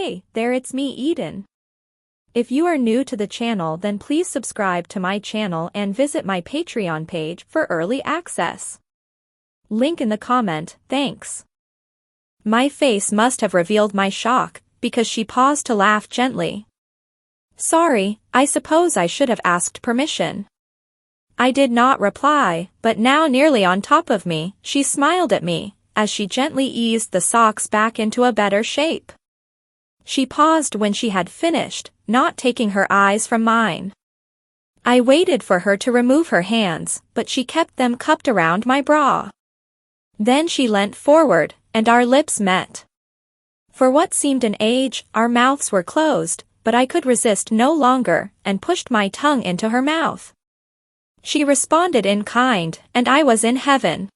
Hey there, it's me, Eden. If you are new to the channel, then please subscribe to my channel and visit my Patreon page for early access. Link in the comment, thanks. My face must have revealed my shock, because she paused to laugh gently. Sorry, I suppose I should have asked permission. I did not reply, but now nearly on top of me, she smiled at me, as she gently eased the socks back into a better shape. She paused when she had finished, not taking her eyes from mine. I waited for her to remove her hands, but she kept them cupped around my bra. Then she leant forward, and our lips met. For what seemed an age, our mouths were closed, but I could resist no longer, and pushed my tongue into her mouth. She responded in kind, and I was in heaven.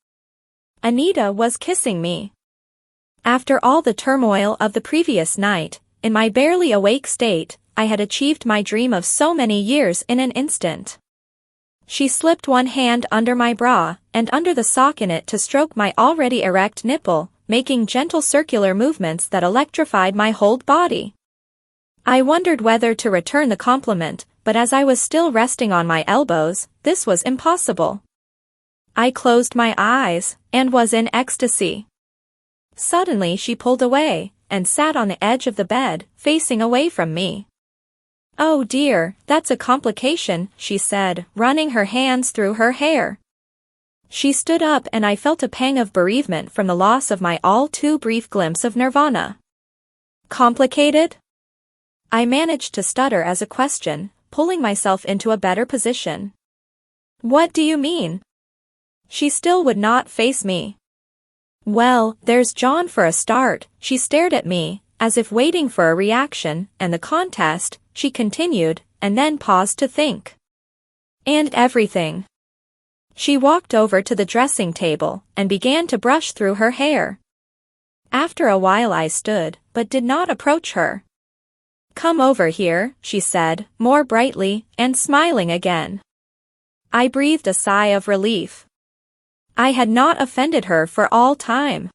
Anita was kissing me. After all the turmoil of the previous night, in my barely awake state, I had achieved my dream of so many years in an instant. She slipped one hand under my bra, and under the sock in it to stroke my already erect nipple, making gentle circular movements that electrified my whole body. I wondered whether to return the compliment, but as I was still resting on my elbows, this was impossible. I closed my eyes, and was in ecstasy. Suddenly she pulled away, and sat on the edge of the bed, facing away from me. Oh dear, that's a complication, she said, running her hands through her hair. She stood up and I felt a pang of bereavement from the loss of my all-too-brief glimpse of nirvana. Complicated? I managed to stutter as a question, pulling myself into a better position. What do you mean? She still would not face me. Well, there's John for a start, she stared at me, as if waiting for a reaction, and the contest, she continued, and then paused to think. And everything. She walked over to the dressing table, and began to brush through her hair. After a while I stood, but did not approach her. Come over here, she said, more brightly, and smiling again. I breathed a sigh of relief. I had not offended her for all time.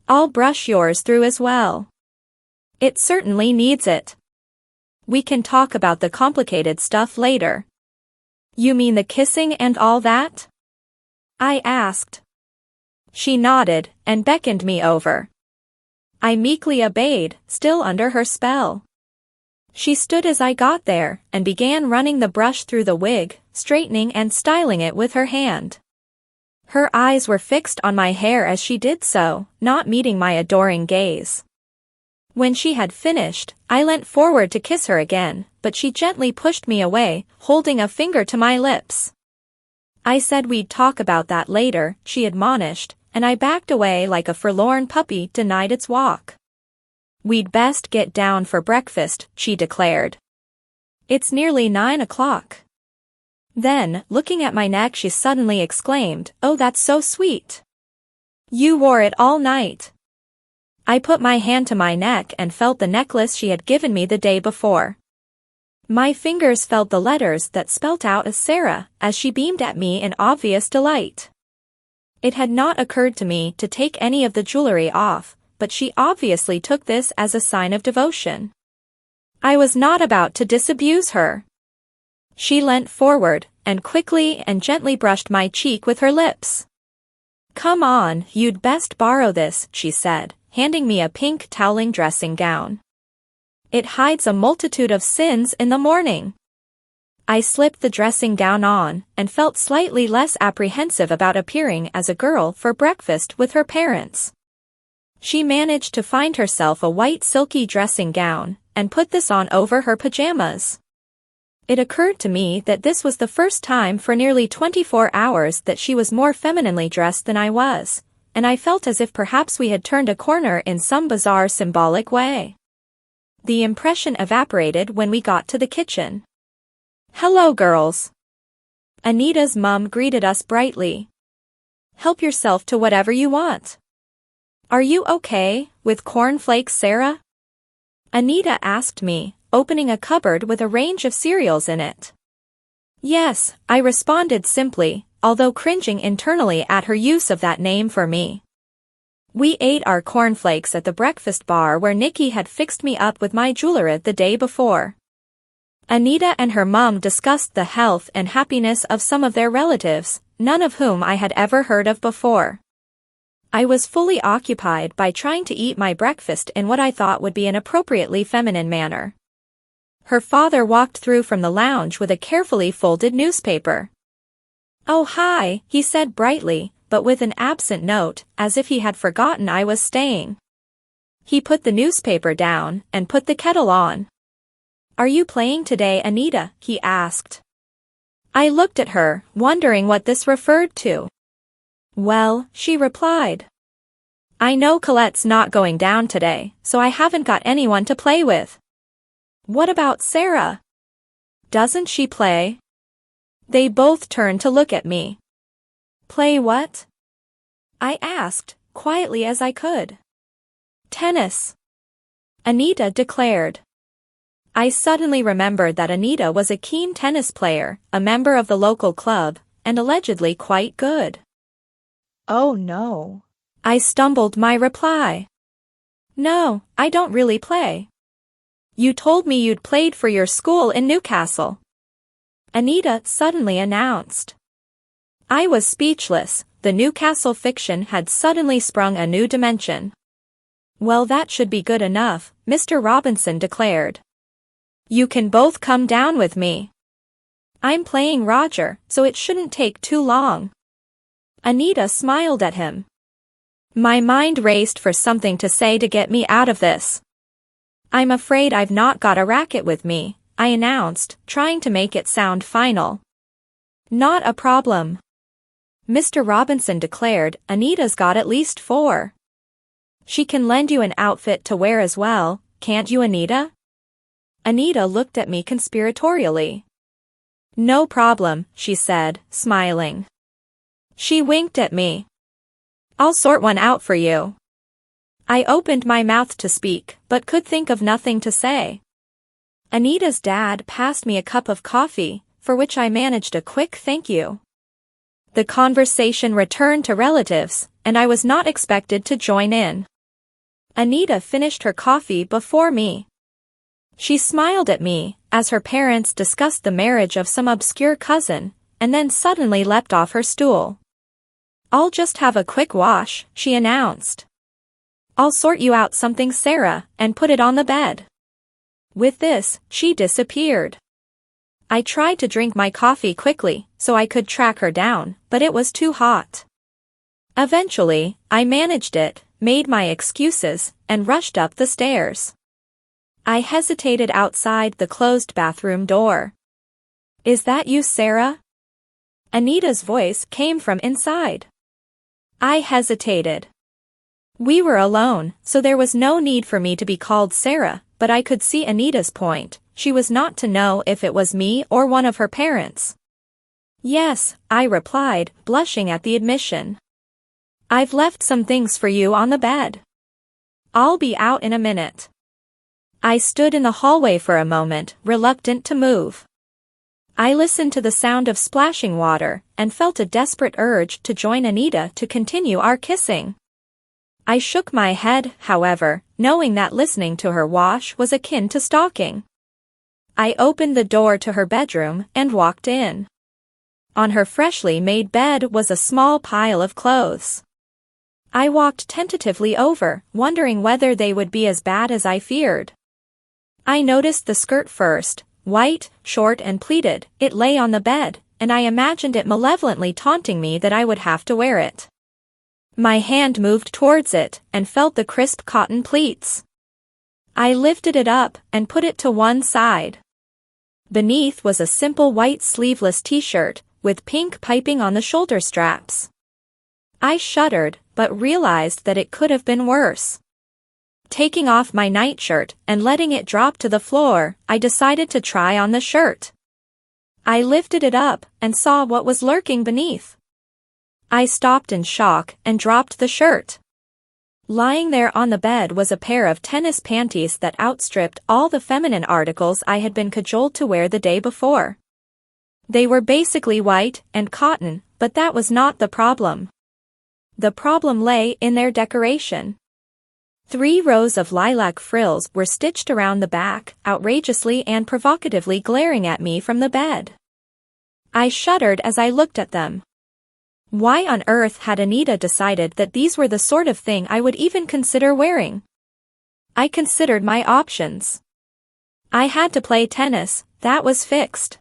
I'll brush yours through as well. It certainly needs it. We can talk about the complicated stuff later. You mean the kissing and all that? I asked. She nodded, and beckoned me over. I meekly obeyed, still under her spell. She stood as I got there, and began running the brush through the wig, straightening and styling it with her hand. Her eyes were fixed on my hair as she did so, not meeting my adoring gaze. When she had finished, I leant forward to kiss her again, but she gently pushed me away, holding a finger to my lips. I said we'd talk about that later, she admonished, and I backed away like a forlorn puppy denied its walk. We'd best get down for breakfast, she declared. It's nearly 9 o'clock. Then, looking at my neck, she suddenly exclaimed, "Oh, that's so sweet. You wore it all night." I put my hand to my neck and felt the necklace she had given me the day before. My fingers felt the letters that spelt out as Sarah, as she beamed at me in obvious delight. It had not occurred to me to take any of the jewelry off, but she obviously took this as a sign of devotion. I was not about to disabuse her. She leant forward, and quickly and gently brushed my cheek with her lips. Come on, you'd best borrow this, she said, handing me a pink toweling dressing gown. It hides a multitude of sins in the morning. I slipped the dressing gown on, and felt slightly less apprehensive about appearing as a girl for breakfast with her parents. She managed to find herself a white silky dressing gown, and put this on over her pajamas. It occurred to me that this was the first time for nearly 24 hours that she was more femininely dressed than I was, and I felt as if perhaps we had turned a corner in some bizarre symbolic way. The impression evaporated when we got to the kitchen. Hello, girls. Anita's mom greeted us brightly. Help yourself to whatever you want. Are you okay with cornflakes, Sarah? Anita asked me, opening a cupboard with a range of cereals in it. Yes, I responded simply, although cringing internally at her use of that name for me. We ate our cornflakes at the breakfast bar where Nikki had fixed me up with my jewelry the day before. Anita and her mom discussed the health and happiness of some of their relatives, none of whom I had ever heard of before. I was fully occupied by trying to eat my breakfast in what I thought would be an appropriately feminine manner. Her father walked through from the lounge with a carefully folded newspaper. "Oh hi," he said brightly, but with an absent note, as if he had forgotten I was staying. He put the newspaper down and put the kettle on. "Are you playing today, Anita?" he asked. I looked at her, wondering what this referred to. "Well," she replied, "I know Colette's not going down today, so I haven't got anyone to play with." "What about Sarah? Doesn't she play?" They both turned to look at me. "Play what?" I asked, quietly as I could. "Tennis," Anita declared. I suddenly remembered that Anita was a keen tennis player, a member of the local club, and allegedly quite good. "Oh no," I stumbled my reply. "No, I don't really play." "You told me you'd played for your school in Newcastle," Anita suddenly announced. I was speechless. The Newcastle fiction had suddenly sprung a new dimension. "Well, that should be good enough," Mr. Robinson declared. "You can both come down with me. I'm playing Roger, so it shouldn't take too long." Anita smiled at him. My mind raced for something to say to get me out of this. "I'm afraid I've not got a racket with me," I announced, trying to make it sound final. "Not a problem," Mr. Robinson declared. "Anita's got at least 4. She can lend you an outfit to wear as well, can't you, Anita?" Anita looked at me conspiratorially. "No problem," she said, smiling. She winked at me. "I'll sort one out for you." I opened my mouth to speak, but could think of nothing to say. Anita's dad passed me a cup of coffee, for which I managed a quick thank you. The conversation returned to relatives, and I was not expected to join in. Anita finished her coffee before me. She smiled at me, as her parents discussed the marriage of some obscure cousin, and then suddenly leapt off her stool. "I'll just have a quick wash," she announced. "I'll sort you out something, Sarah, and put it on the bed." With this, she disappeared. I tried to drink my coffee quickly, so I could track her down, but it was too hot. Eventually, I managed it, made my excuses, and rushed up the stairs. I hesitated outside the closed bathroom door. "Is that you, Sarah?" Anita's voice came from inside. I hesitated. We were alone, so there was no need for me to be called Sarah, but I could see Anita's point. She was not to know if it was me or one of her parents. "Yes," I replied, blushing at the admission. "I've left some things for you on the bed. I'll be out in a minute." I stood in the hallway for a moment, reluctant to move. I listened to the sound of splashing water, and felt a desperate urge to join Anita to continue our kissing. I shook my head, however, knowing that listening to her wash was akin to stalking. I opened the door to her bedroom and walked in. On her freshly made bed was a small pile of clothes. I walked tentatively over, wondering whether they would be as bad as I feared. I noticed the skirt first, white, short and pleated. It lay on the bed, and I imagined it malevolently taunting me that I would have to wear it. My hand moved towards it, and felt the crisp cotton pleats. I lifted it up, and put it to one side. Beneath was a simple white sleeveless t-shirt, with pink piping on the shoulder straps. I shuddered, but realized that it could have been worse. Taking off my nightshirt and letting it drop to the floor, I decided to try on the shirt. I lifted it up, and saw what was lurking beneath. I stopped in shock, and dropped the shirt. Lying there on the bed was a pair of tennis panties that outstripped all the feminine articles I had been cajoled to wear the day before. They were basically white and cotton, but that was not the problem. The problem lay in their decoration. 3 rows of lilac frills were stitched around the back, outrageously and provocatively glaring at me from the bed. I shuddered as I looked at them. Why on earth had Anita decided that these were the sort of thing I would even consider wearing? I considered my options. I had to play tennis, that was fixed.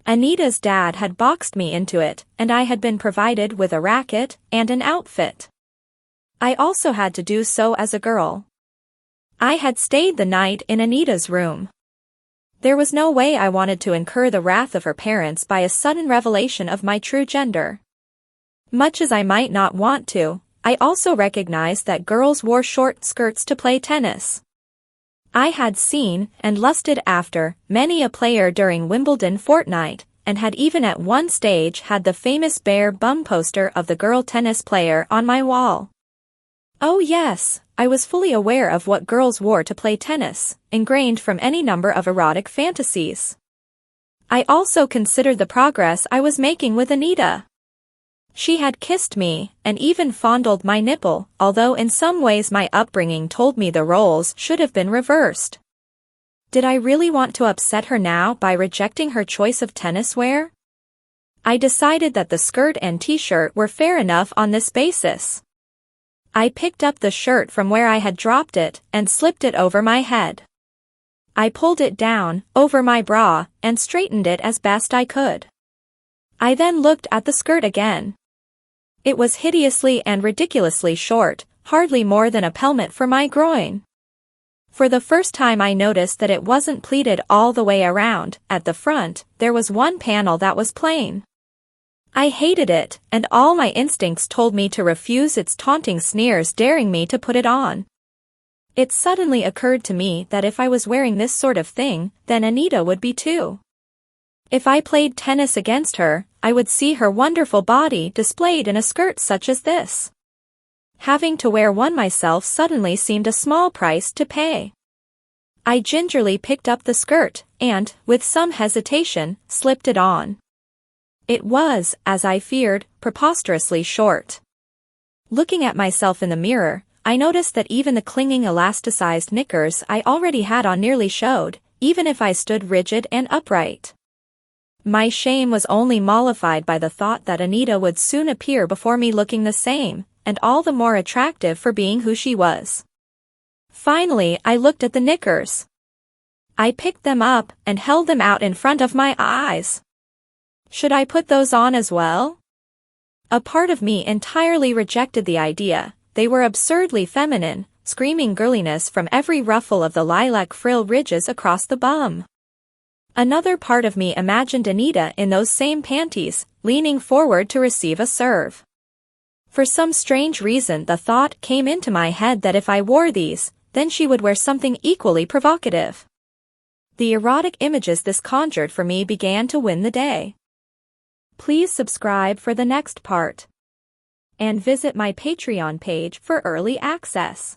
Anita's dad had boxed me into it, and I had been provided with a racket and an outfit. I also had to do so as a girl. I had stayed the night in Anita's room. There was no way I wanted to incur the wrath of her parents by a sudden revelation of my true gender. Much as I might not want to, I also recognized that girls wore short skirts to play tennis. I had seen, and lusted after, many a player during Wimbledon fortnight, and had even at one stage had the famous bare bum poster of the girl tennis player on my wall. Oh yes, I was fully aware of what girls wore to play tennis, ingrained from any number of erotic fantasies. I also considered the progress I was making with Anita. She had kissed me, and even fondled my nipple, although in some ways my upbringing told me the roles should have been reversed. Did I really want to upset her now by rejecting her choice of tennis wear? I decided that the skirt and t-shirt were fair enough on this basis. I picked up the shirt from where I had dropped it and slipped it over my head. I pulled it down, over my bra, and straightened it as best I could. I then looked at the skirt again. It was hideously and ridiculously short, hardly more than a pelmet for my groin. For the first time I noticed that it wasn't pleated all the way around. At the front, there was one panel that was plain. I hated it, and all my instincts told me to refuse its taunting sneers daring me to put it on. It suddenly occurred to me that if I was wearing this sort of thing, then Anita would be too. If I played tennis against her, I would see her wonderful body displayed in a skirt such as this. Having to wear one myself suddenly seemed a small price to pay. I gingerly picked up the skirt, and, with some hesitation, slipped it on. It was, as I feared, preposterously short. Looking at myself in the mirror, I noticed that even the clinging elasticized knickers I already had on nearly showed, even if I stood rigid and upright. My shame was only mollified by the thought that Anita would soon appear before me looking the same, and all the more attractive for being who she was. Finally, I looked at the knickers. I picked them up and held them out in front of my eyes. Should I put those on as well? A part of me entirely rejected the idea. They were absurdly feminine, screaming girliness from every ruffle of the lilac frill ridges across the bum. Another part of me imagined Anita in those same panties, leaning forward to receive a serve. For some strange reason the thought came into my head that if I wore these, then she would wear something equally provocative. The erotic images this conjured for me began to win the day. Please subscribe for the next part. And visit my Patreon page for early access.